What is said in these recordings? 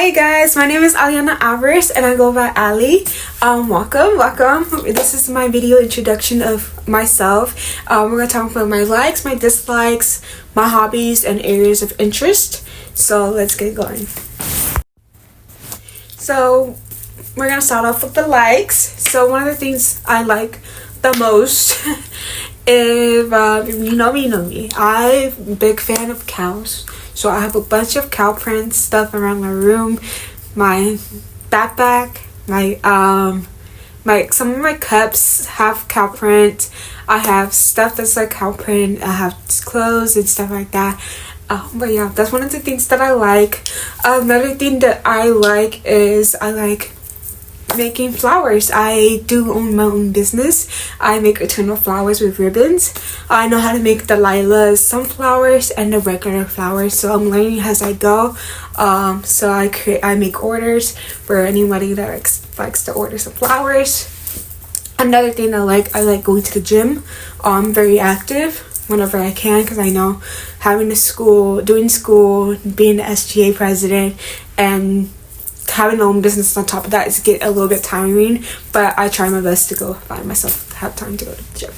Hi guys, my name is Aliana Alvarez and I go by Ali. Welcome. This is my video introduction of myself. We're gonna talk about my likes, my dislikes, my hobbies, and areas of interest. So let's get going. So we're gonna start off with the likes. So one of the things I like the most, if you know me, you know me. I'm a big fan of cows. So I have a bunch of cow print stuff around my room, my backpack, my some of my cups have cow print. I have stuff that's like cow print. I have clothes and stuff like that. But yeah, that's one of the things that I like. Another thing that I like is I like making flowers. I do own my own business. I make eternal flowers with ribbons. I know how to make the lilas, sunflowers, and the regular flowers, so I'm learning as I go. So I make orders for anybody that likes to order some flowers. Another thing I like going to the gym. I'm very active whenever I can, because I know doing school, being the SGA president, and having my own business on top of that is get a little bit tiring, but I try my best to go find myself have time to go to the gym.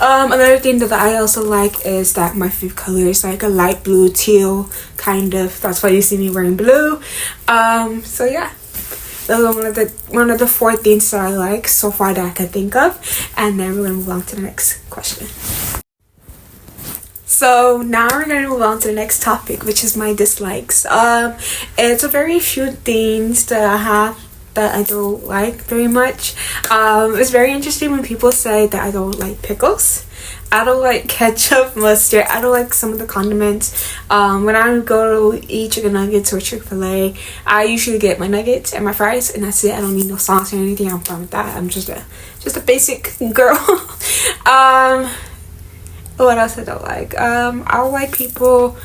Another thing that I also like is that my favorite color is like a light blue, teal kind of. That's why you see me wearing blue. So yeah, those are one of the four things that I like so far that I can think of, and then we're gonna move on to the next question. So now we're going to move on to the next topic, which is my dislikes. It's a very few things that I have that I don't like very much. It's very interesting when people say that I don't like pickles. I don't like ketchup, mustard. I don't like some of the condiments. When I go to eat chicken nuggets or Chick-fil-A, I usually get my nuggets and my fries, and that's it. I don't need no sauce or anything. I'm fine with that. I'm just a basic girl. What else I don't like? I don't like people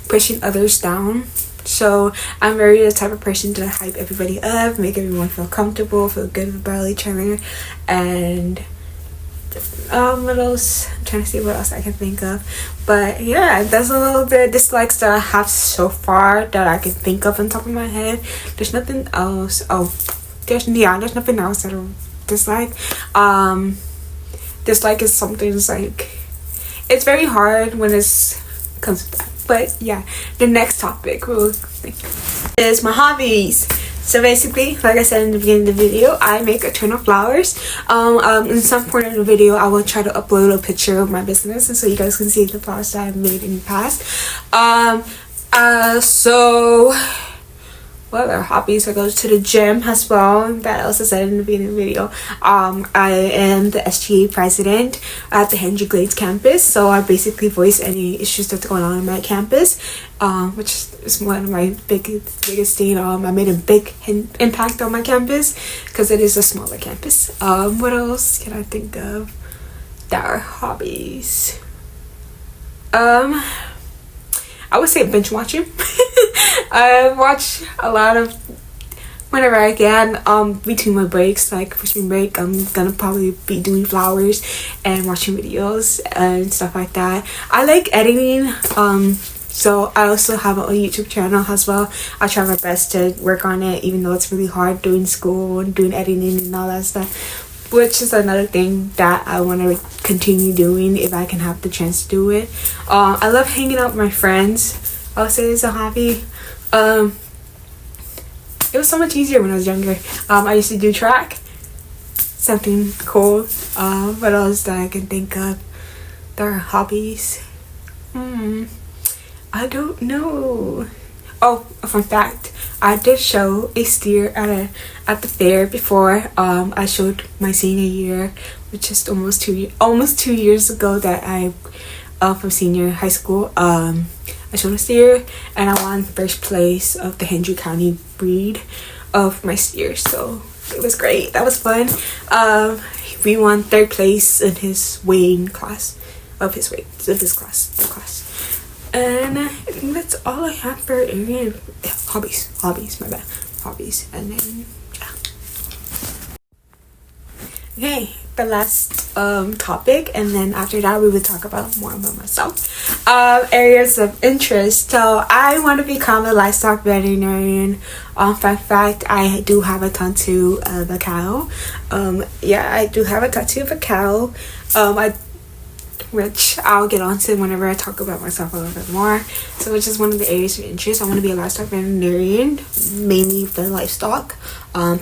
pushing others down. So I'm very the type of person to hype everybody up, make everyone feel comfortable, feel good about each other. And what else? I'm trying to see what else I can think of. But yeah, that's a little bit of dislikes that I have so far that I can think of on top of my head. There's nothing else. There's nothing else that I dislike. Dislike is something that's like, it's very hard when it comes to that. But yeah, the next topic is my hobbies. So basically, like I said in the beginning of the video, I make eternal flowers. In some point of the video, I will try to upload a picture of my business, and so you guys can see the flowers that I've made in the past. So what other hobbies? I go to the gym as well. That I also said in the beginning of the video. I am the SGA president at the Henry Glades campus, so I basically voice any issues that's going on my campus, which is one of my biggest thing. I made a big impact on my campus because it is a smaller campus. What else can I think of that are hobbies? I would say binge watching. I watch a lot of whenever I can. Between my breaks, like for spring break, I'm gonna probably be doing flowers and watching videos and stuff like that. I like editing. So I also have a YouTube channel as well. I try my best to work on it, even though it's really hard doing school and doing editing and all that stuff, which is another thing that I want to continue doing if I can have the chance to do it. I love hanging out with my friends. I'll say it's a hobby. It was so much easier when I was younger. I used to do track. Something cool. What else that I can think of? There are hobbies. I don't know. Oh, a fun fact. I did show a steer at the fair before. I showed my senior year, which is almost 2 years ago that I from senior high school. I showed a steer and I won first place of the Hendry County breed of my steer, so it was great. That was fun. We won third place in his weighing class of his class. And I think that's all I have for area hobbies. My bad. Hobbies. And then yeah. Okay, the last topic, and then after that we would talk about more about myself. Areas of interest. So I want to become a livestock veterinarian. Fun fact, I do have a tattoo of a cow. Yeah, I do have a tattoo of a cow. Which I'll get onto whenever I talk about myself a little bit more. So which is one of the areas of interest. I want to be a livestock veterinarian, mainly the livestock,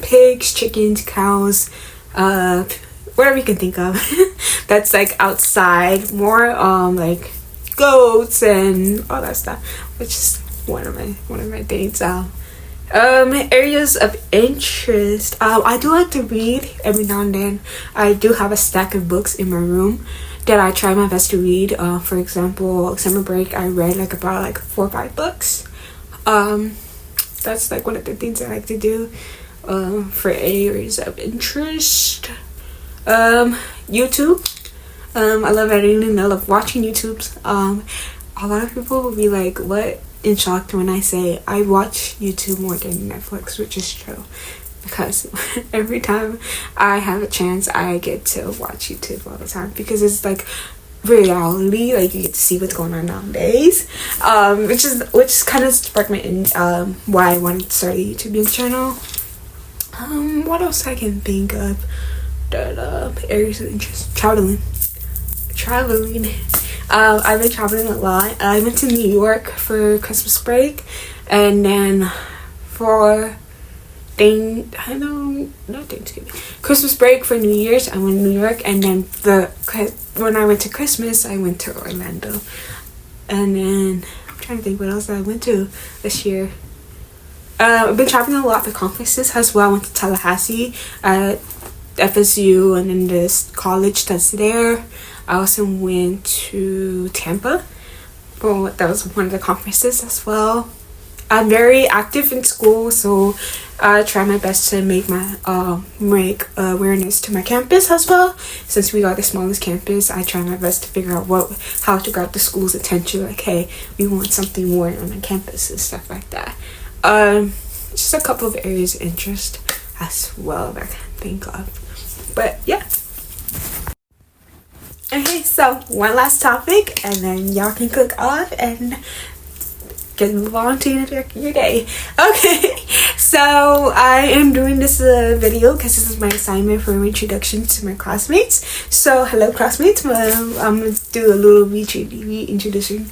pigs, chickens, cows, whatever you can think of. That's like outside, more like goats and all that stuff, which is one of my things. Areas of interest. I do like to read every now and then. I do have a stack of books in my room that I try my best to read. For example, summer break I read about 4 or 5 books. That's like one of the things I like to do. For areas of interest, YouTube. I love editing. I love watching YouTubes. A lot of people will be like, "What?" in shock when I say I watch YouTube more than Netflix, which is true. Because every time I have a chance, I get to watch YouTube all the time, because it's like reality, like you get to see what's going on nowadays, which kind of sparked my why I wanted to start a YouTube channel. What else I can think of that areas of interest? Traveling. I've been traveling a lot. I went to New York for Christmas break, and then for Christmas break for New Year's I went to New York, and then when I went to Christmas I went to Orlando, and then I'm trying to think what else I went to this year. I've been traveling a lot for conferences as well. I went to Tallahassee at FSU, and then this college that's there. I also went to Tampa, that was one of the conferences as well. I'm very active in school, so I try my best to make awareness to my campus as well. Since we are the smallest campus, I try my best to figure out how to grab the school's attention. Like, hey, we want something more on the campus and stuff like that. Just a couple of areas of interest as well that I can think of. But yeah. Okay, so one last topic, and then y'all can click off and move on to your day. Okay, so I am doing this video because this is my assignment for introduction to my classmates. So hello classmates, I'm gonna do a little reintroduction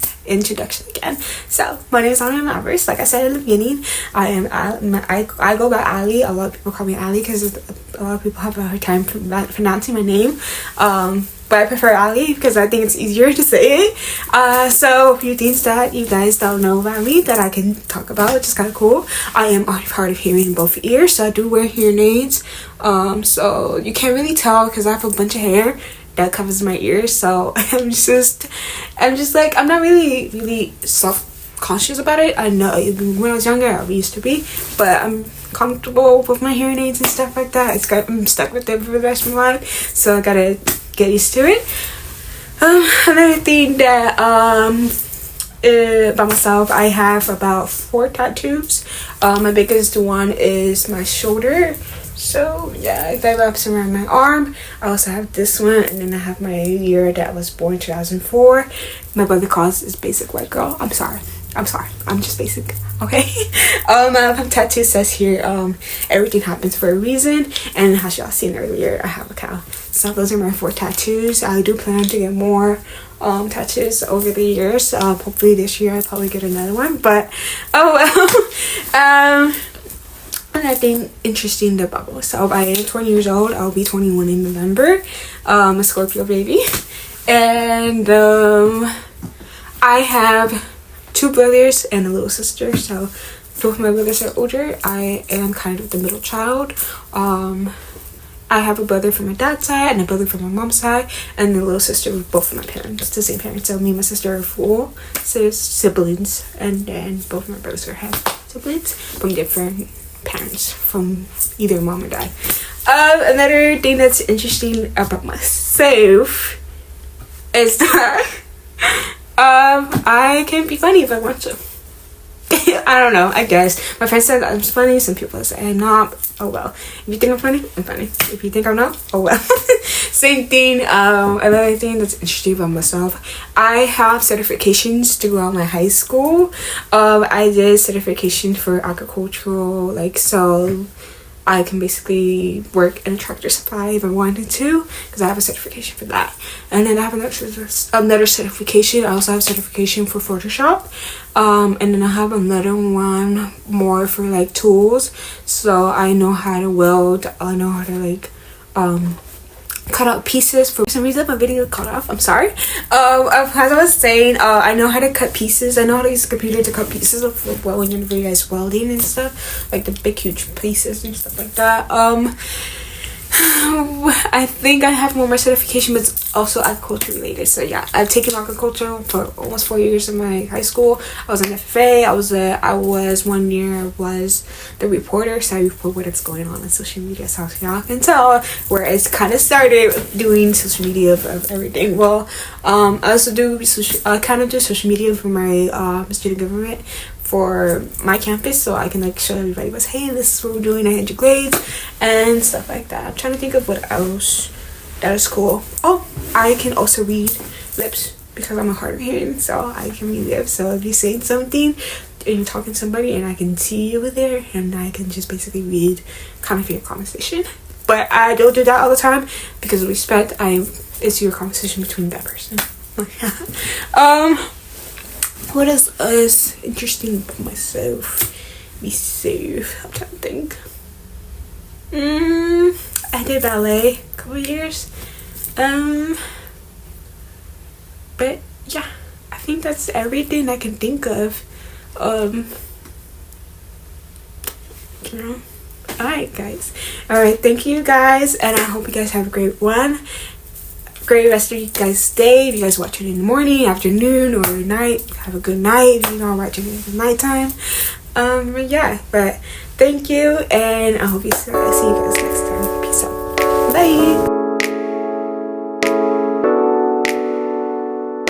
again. So my name is Anna Alvarez. Like I said in the beginning, I go by Ali. A lot of people call me Ali because a lot of people have a hard time pronouncing my name. But I prefer Ali because I think it's easier to say it. So a few things that you guys don't know about me that I can talk about, which is kind of cool. I am hard of hearing in both ears, so I do wear hearing aids. So you can't really tell because I have a bunch of hair that covers my ears. So I'm just like, I'm not really self-conscious about it. I know when I was younger I used to be, but I'm comfortable with my hearing aids and stuff like that. I'm stuck with them for the rest of my life, so I gotta get used to it. Another thing that by myself, I have about 4 tattoos. My biggest one is my shoulder, so yeah, that wraps around my arm. I also have this one, and then I have my year that I was born, 2004. My brother calls this basic white girl. I'm sorry, I'm just basic, okay? My tattoo says here, everything happens for a reason, and as y'all seen earlier, I have a cow. So those are my 4 tattoos. I do plan to get more tattoos over the years. Hopefully this year I'll probably get another one, but oh well. Nothing interesting about myself. I am 20 years old. I'll be 21 in November. I'm a Scorpio baby, and I have 2 brothers and a little sister. So both my brothers are older. I am kind of the middle child. I have a brother from my dad's side and a brother from my mom's side, and the little sister with both of my parents, the same parents. So me and my sister are full siblings, and then both my brothers have siblings from different parents, from either mom or dad. Another thing that's interesting about myself is that I can be funny if I want to. I don't know, I guess. My friend said I'm funny, some people say I'm not. Oh well. If you think I'm funny, I'm funny. If you think I'm not, oh well. Same thing. Another thing that's interesting about myself, I have certifications throughout my high school. I did certification for agricultural, like, so I can basically work in a tractor supply if I wanted to, because I have a certification for that. And then I have another certification. I also have certification for Photoshop. And then I have another one more for like tools. So I know how to weld. I know how to like cut out pieces. For some reason my video cut off, I'm sorry. As I was saying, I know how to cut pieces. I know how to use a computer to cut pieces of, well, when you're guys welding and stuff, like the big huge pieces and stuff like that. I think I have one more certification, but it's also agriculture related. So yeah, I've taken agriculture for almost 4 years in my high school. I was an FFA. I was 1 year, I was the reporter, so I report what's going on social media, so y'all can tell where it's kind of started doing social media of everything. Well, I also do social media for my student government for my campus, so I can like show everybody was, hey, this is what we're doing, I had your grades and stuff like that. I'm trying to think of what else that is cool. Oh, I can also read lips because I'm a hard of hearing, so I can read lips. So if you're saying something and you're talking to somebody and I can see you over there, and I can just basically read kind of your conversation. But I don't do that all the time because of respect. It's your conversation between that person. What is interesting about myself? I'm trying to think. I did ballet a couple of years. But yeah, I think that's everything I can think of. You know. Alright guys. Alright, thank you guys, and I hope you guys have a great one. Great rest of you guys' day. If you guys watch it in the morning, afternoon, or night, have a good night. If you don't watch it in the nighttime. Yeah, but thank you, and I hope you see you guys next time.